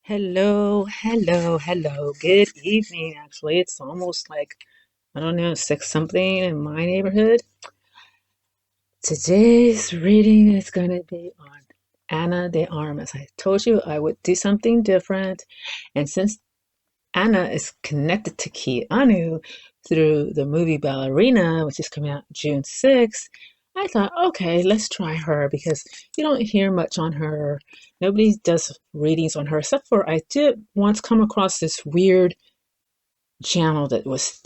Hello, hello, hello. Good evening. Actually, it's almost like, I don't know, six something in my neighborhood. Today's reading is going to be on Anna de Armas. I told you I would do something different. And since Anna is connected to Keanu through the movie Ballerina, which is coming out June 6th, I thought, okay, let's try her because you don't hear much on her. Nobody does readings on her, except for I did once come across this weird channel that was,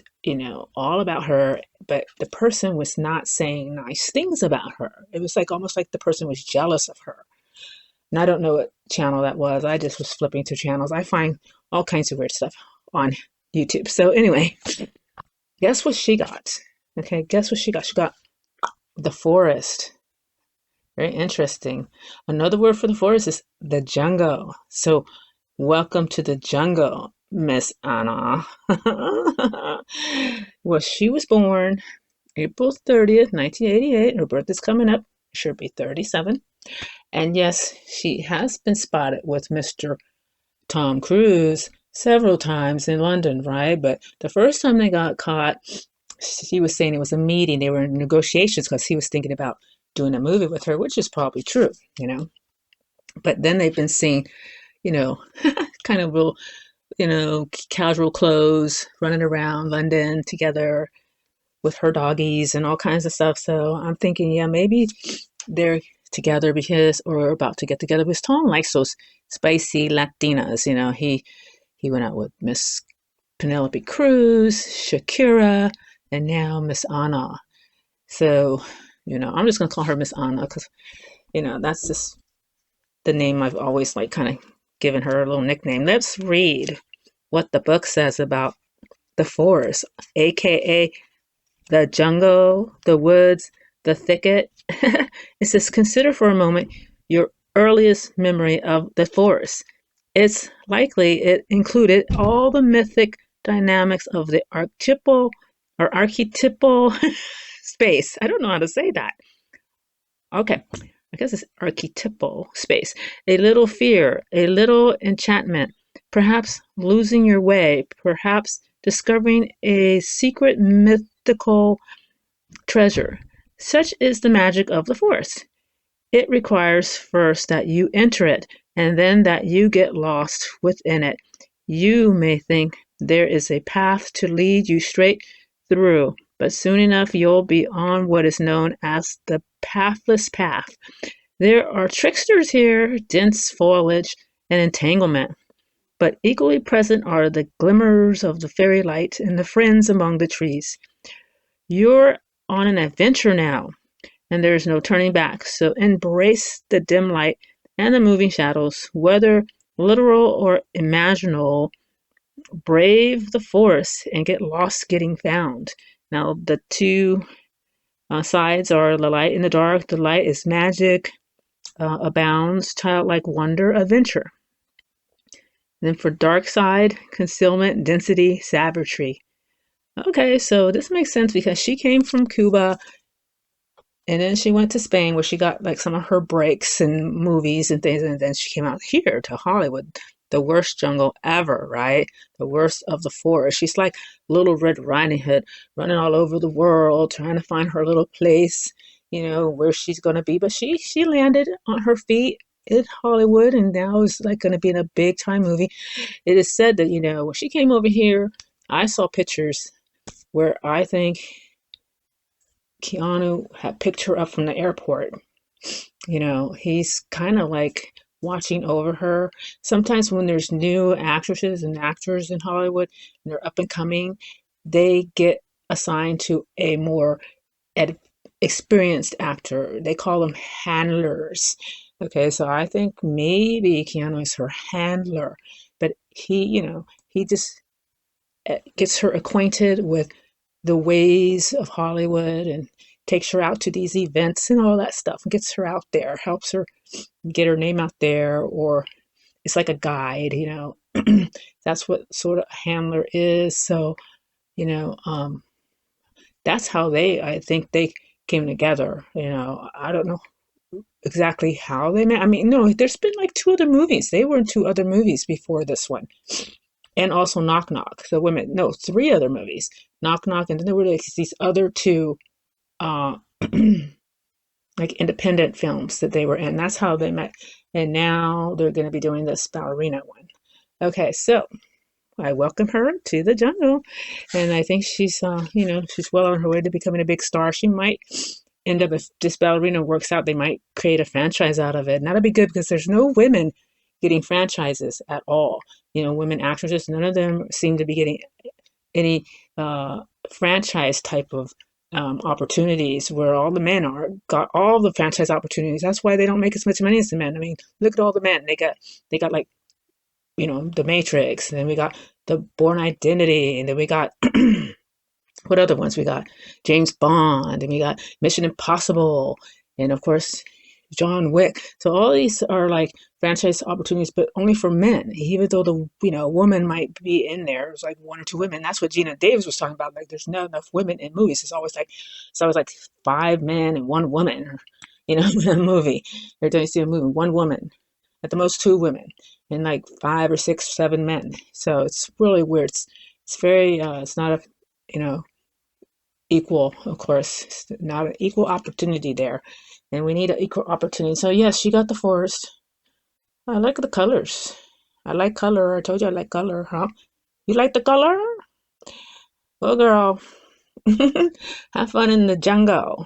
all about her, but the person was not saying nice things about her. It was like almost like the person was jealous of her. And I don't know what channel that was. I just was flipping through channels. I find all kinds of weird stuff on YouTube. So anyway, guess what she got? Okay, guess what she got? She got the forest. Very interesting. Another word for the forest is the jungle. So welcome to the jungle, Miss Anna. Well, she was born April 30th, 1988. Her birthday's coming up. She'll be 37. And yes, she has been spotted with Mr. Tom Cruise several times in London, right? But the first time they got caught, he was saying it was a meeting. They were in negotiations because he was thinking about doing a movie with her, which is probably true, you know. But then they've been seen, you know, kind of real, casual clothes, running around London together with her doggies and all kinds of stuff. So I'm thinking, yeah, maybe they're together because, or about to get together because Tom likes those spicy Latinas. He went out with Miss Penelope Cruz, Shakira, and now Miss Anna. So, I'm just gonna call her Miss Anna because, that's just the name I've always like kind of given her a little nickname. Let's read what the book says about the forest, aka the jungle, the woods, the thicket. It says, consider for a moment your earliest memory of the forest. It's likely it included all the mythic dynamics of the archetypal space. I don't know how to say that. Okay, I guess it's archetypal space. A little fear, a little enchantment, perhaps losing your way, perhaps discovering a secret mythical treasure. Such is the magic of the forest. It requires first that you enter it and then that you get lost within it. You may think there is a path to lead you straight through, but soon enough you'll be on what is known as the pathless path. There are tricksters here, dense foliage and entanglement, but equally present are the glimmers of the fairy light and the friends among the trees. You're on an adventure now, and there is no turning back. So embrace the dim light and the moving shadows, whether literal or imaginal. Brave the forest and get lost getting found. Now, the two sides are the light and the dark. The light is magic, abounds, childlike wonder, adventure. And then for dark side, concealment, density, savagery. Okay, so this makes sense because she came from Cuba and then she went to Spain where she got like some of her breaks and movies and things. And then she came out here to Hollywood, the worst jungle ever, right? The worst of the forest. She's like Little Red Riding Hood running all over the world, trying to find her little place, where she's going to be. But she landed on her feet in Hollywood and now is like going to be in a big time movie. It is said that, when she came over here, I saw pictures where I think Keanu had picked her up from the airport. He's kind of like watching over her. Sometimes when there's new actresses and actors in Hollywood and they're up and coming, they get assigned to a more ed- experienced actor. They call them handlers. Okay, so I think maybe Keanu is her handler, but he just gets her acquainted with the ways of Hollywood and takes her out to these events and all that stuff, gets her out there, helps her get her name out there, or it's like a guide. That's what sort of a handler is. So, you know, um, that's how I think they came together. I don't know exactly how they met. I mean, no, there's been like two other movies. They were in two other movies before this one, and also Knock Knock. So women, no, three other movies. Knock Knock, and then there were like these other two, uh, like independent films that they were in. That's how they met, and now they're going to be doing this ballerina one. Okay, so I welcome her to the jungle, and I think she's, she's well on her way to becoming a big star. She might end up, if this ballerina works out, they might create a franchise out of it, and that'll be good because there's no women getting franchises at all. Women actresses, none of them seem to be getting any franchise type of opportunities where all the men are got all the franchise opportunities. That's why they don't make as much money as the men. I mean, look at all the men. They got like the Matrix, and then we got the Born Identity, and then we got what other ones? We got James Bond, and we got Mission Impossible, and of course John Wick. So all these are like franchise opportunities, but only for men. Even though the woman might be in there, it's like one or two women. That's what Gina Davis was talking about. Like there's not enough women in movies. It's always like five men and one woman, or, in a movie. Every time you see a movie, one woman, at the most two women, and like five or six, seven men. So it's really weird. It's very it's not a equal, of course. It's not an equal opportunity there, and we need an equal opportunity. So yes, she got the forest. I like the colors. I like color. I told you I like color, huh? You like the color? Well, girl, have fun in the jungle.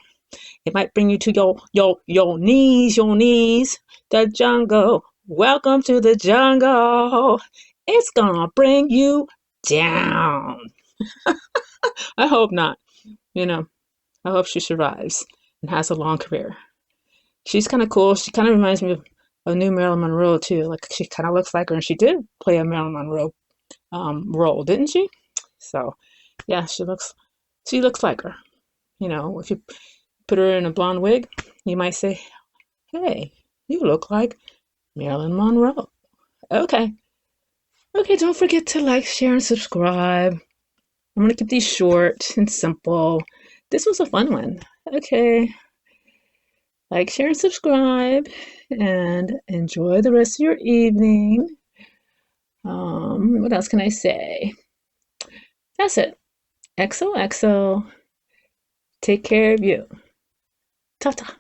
It might bring you to your knees, the jungle. Welcome to the jungle. It's gonna bring you down. I hope not. You know, I hope she survives and has a long career. She's kind of cool. She kind of reminds me of a new Marilyn Monroe too. Like she kind of looks like her, and she did play a Marilyn Monroe role, didn't she? So, yeah, she looks like her. If you put her in a blonde wig, you might say, "Hey, you look like Marilyn Monroe." Okay, okay. Don't forget to like, share, and subscribe. I'm gonna keep these short and simple. This was a fun one. Okay. Like, share, and subscribe, and enjoy the rest of your evening. What else can I say? That's it. XOXO. Take care of you. Ta ta.